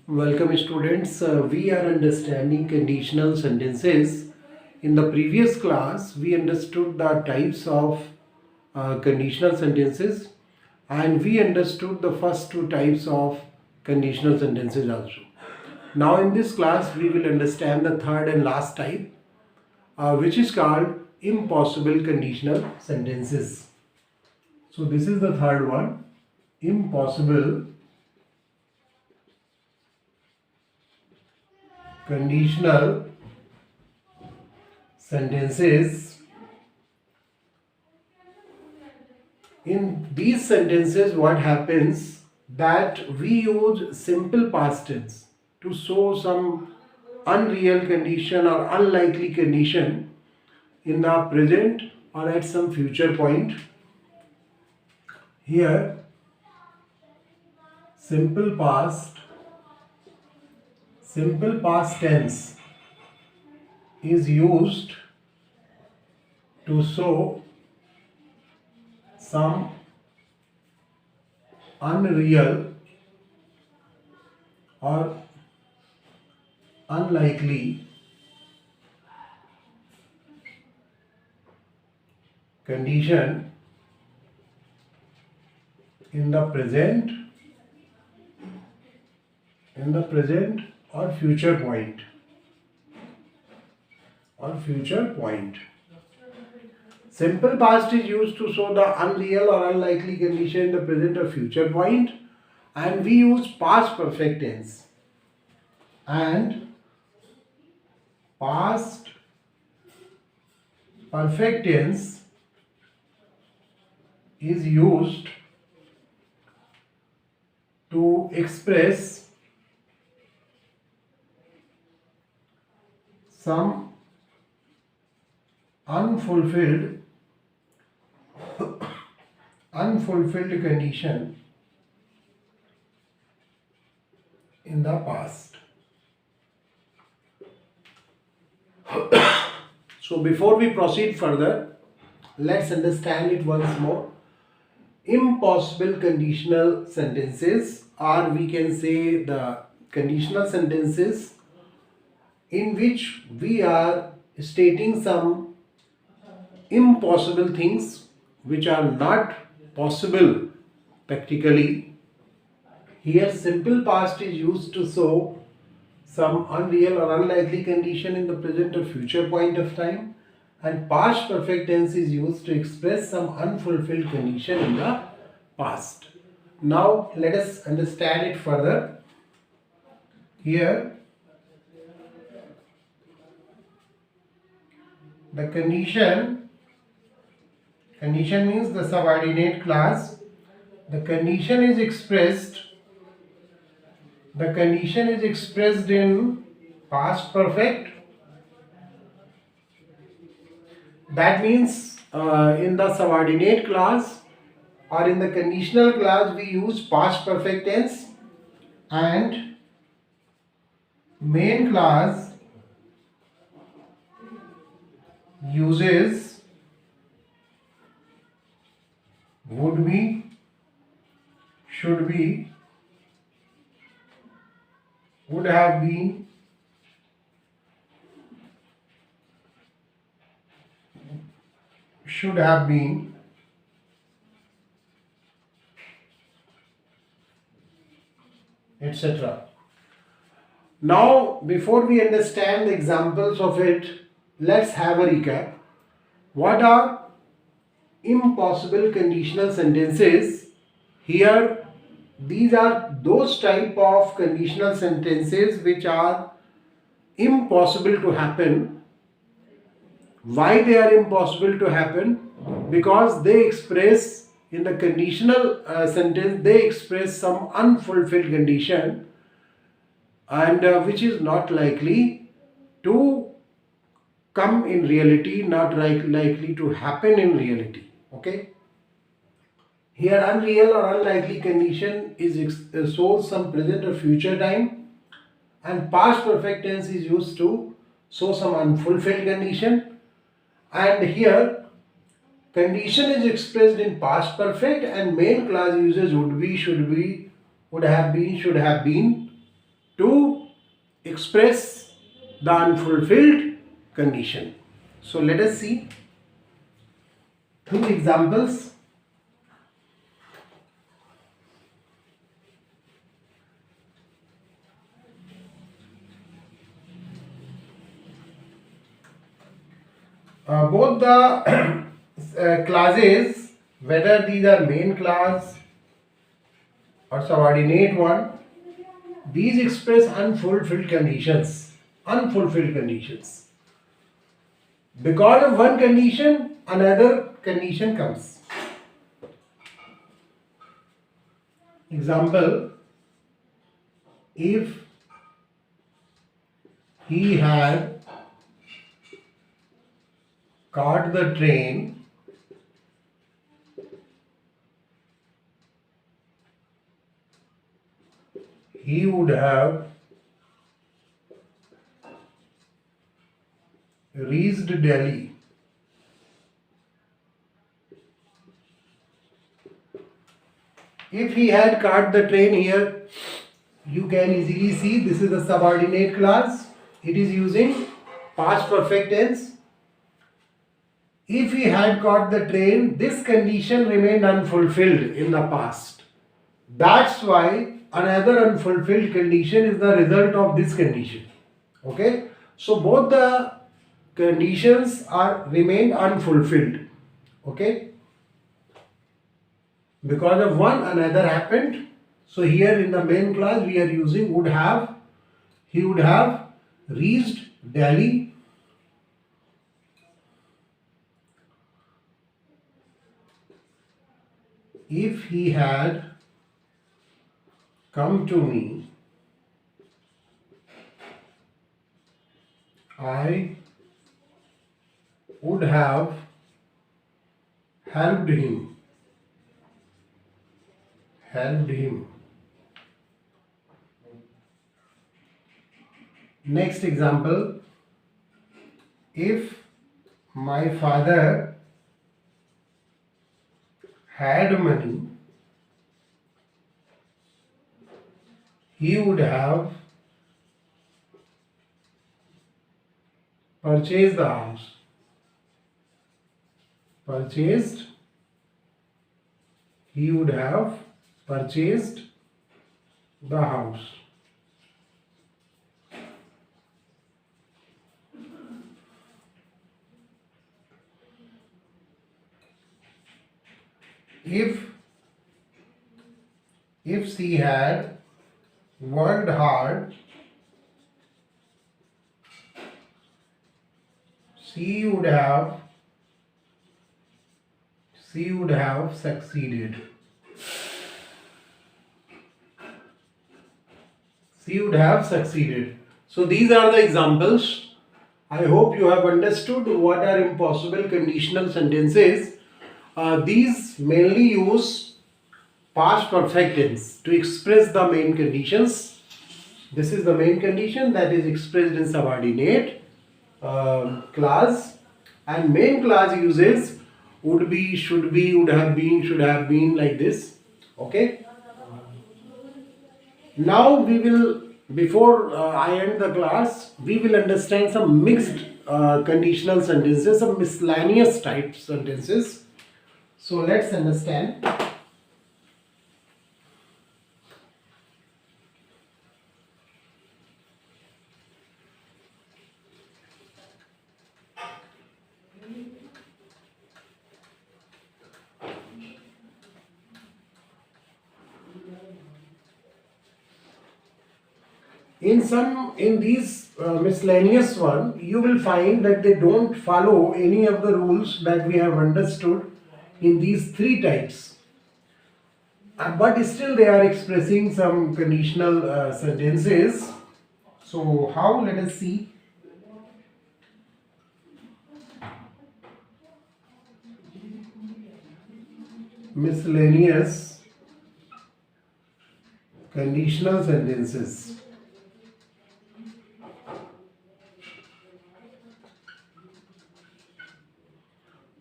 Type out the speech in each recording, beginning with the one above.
Welcome students. We are understanding conditional sentences. In the previous class, we understood the types of conditional sentences and we understood the first two types of conditional sentences also. Now in this class, we will understand the third and last type which is called impossible conditional sentences. So this is the third one, impossible conditional sentences. In these sentences, what happens that we use simple past tense to show some unreal condition or unlikely condition in the present or at some future point. Here, simple past tense is used to show some unreal or unlikely condition in the present or future point Simple past is used to show the unreal or unlikely condition in the present or future point, and we use past perfect tense. And past perfect tense is used to express some unfulfilled condition in the past. So before we proceed further, let's understand it once more. Impossible conditional sentences, or we can say the conditional sentences in which we are stating some impossible things which are not possible practically. Here simple past is used to show some unreal or unlikely condition in the present or future point of time, and past perfect tense is used to express some unfulfilled condition in the past. Now let us understand it further. Here the condition means the subordinate clause. The condition is expressed in past perfect. That means in the subordinate clause or in the conditional clause we use past perfect tense, and main clause uses would be, should be, would have been, should have been, etc. Now, before we understand the examples of it, let's have a recap. What are impossible conditional sentences? Here, these are those type of conditional sentences which are impossible to happen. Why they are impossible to happen? Because they express, in the conditional sentence, they express some unfulfilled condition, and which is not likely to come in reality, not likely to happen in reality. Okay. Here unreal or unlikely condition is shows some present or future time, and past perfect tense is used to show some unfulfilled condition. And here condition is expressed in past perfect, and main clause uses would be, should be, would have been, should have been. to express the unfulfilled condition. So let us see two examples. Both the classes, whether these are main class or subordinate one, these express unfulfilled conditions. Unfulfilled conditions. Because of one condition, another condition comes. Example, if he had caught the train he would have reached Delhi. If he had caught the train here, you can easily see this is a subordinate clause. It is using past perfect tense. If he had caught the train, this condition remained unfulfilled in the past. That's why another unfulfilled condition is the result of this condition. Okay? So both the conditions are remained unfulfilled. Okay? Because of one, another happened. So here in the main clause we are using would have. He would have reached Delhi if he had come to me. I would have helped him. Helped him. Next example, if my father had money, he would have purchased the house. Purchased, he would have purchased the house. If she had worked hard, she would have succeeded. She would have succeeded. So these are the examples. I hope you have understood what are impossible conditional sentences. These mainly use past perfect tense to express the main conditions. This is the main condition that is expressed in subordinate clause, and main clause uses would be, should be, would have been, like this. Okay. Now we will, before I end the class, we will understand some mixed conditional sentences, some miscellaneous type sentences. So let's understand. In these miscellaneous one, you will find that they don't follow any of the rules that we have understood in these three types. But still they are expressing some conditional sentences. So how? Let us see. Miscellaneous conditional sentences.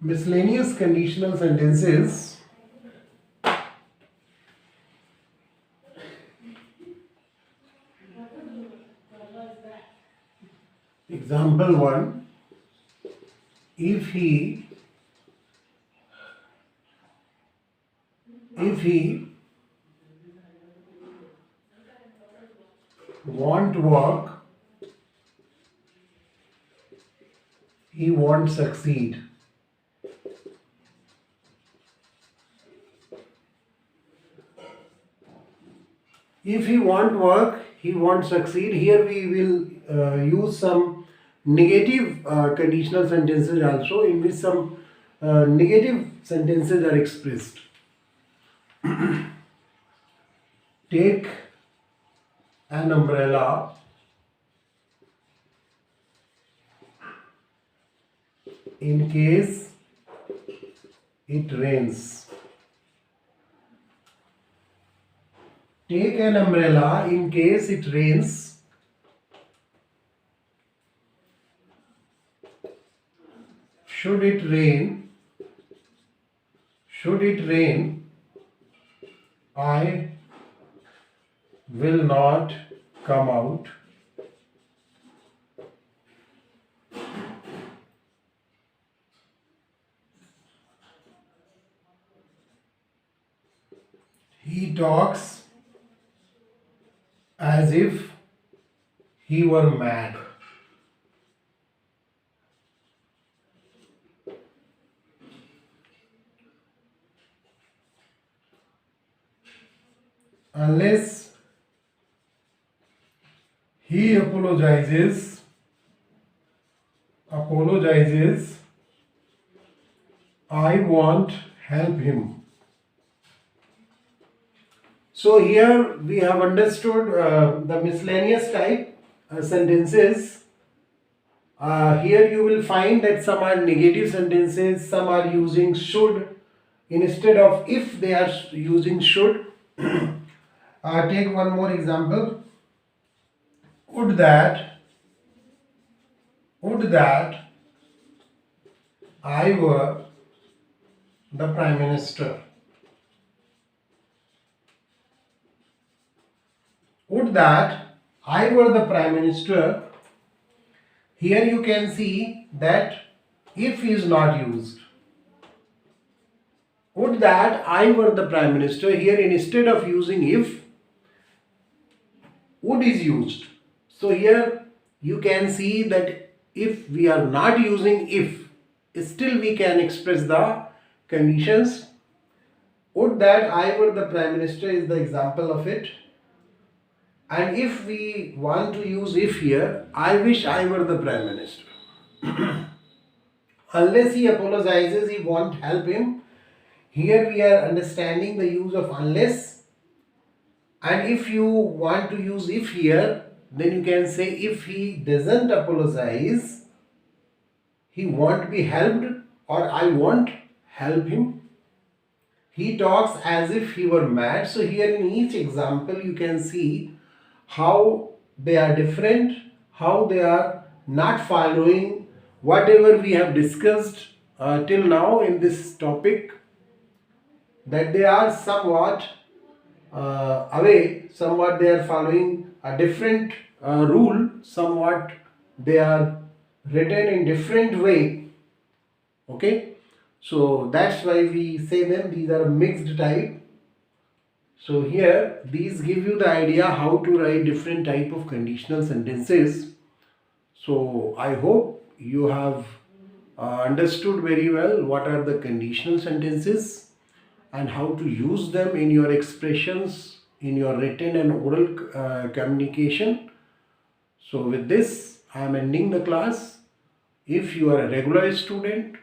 Miscellaneous conditional sentences Example 1. If he won't work, he won't succeed. If he won't work, he won't succeed. Here we will use some negative conditional sentences also, in which some negative sentences are expressed. Take an umbrella in case it rains. Take an umbrella in case it rains. Should it rain, I will not come out. He talks as if he were mad. Unless he apologizes, I won't help him. So here we have understood the miscellaneous type sentences. Here you will find that some are negative sentences, some are using should instead of if. They are using should. Take one more example. Would that I were the Prime Minister. Would that I were the Prime Minister. Here you can see that if is not used. Would that I were the Prime Minister. Here instead of using if, would is used. So here you can see that if we are not using if, still we can express the conditions. Would that I were the Prime Minister is the example of it. And if we want to use if here, I wish I were the Prime Minister. Unless he apologizes, he won't help him. Here we are understanding the use of unless. And if you want to use if here, then you can say if he doesn't apologize, he won't be helped, or I won't help him. He talks as if he were mad. So here in each example you can see how they are different, how they are not following whatever we have discussed till now in this topic, that they are somewhat away, somewhat they are following a different rule, somewhat they are written in different way. Okay, so that's why we say them these are mixed type. So here these give you the idea how to write different type of conditional sentences. So I hope you have understood very well what are the conditional sentences and how to use them in your expressions, in your written and oral communication. So with this I am ending the class. If you are a regular student,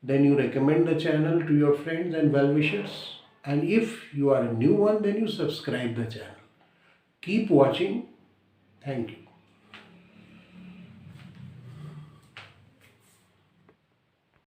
then you recommend the channel to your friends and well-wishers. And if you are a new one, then you subscribe the channel. Keep watching. Thank you.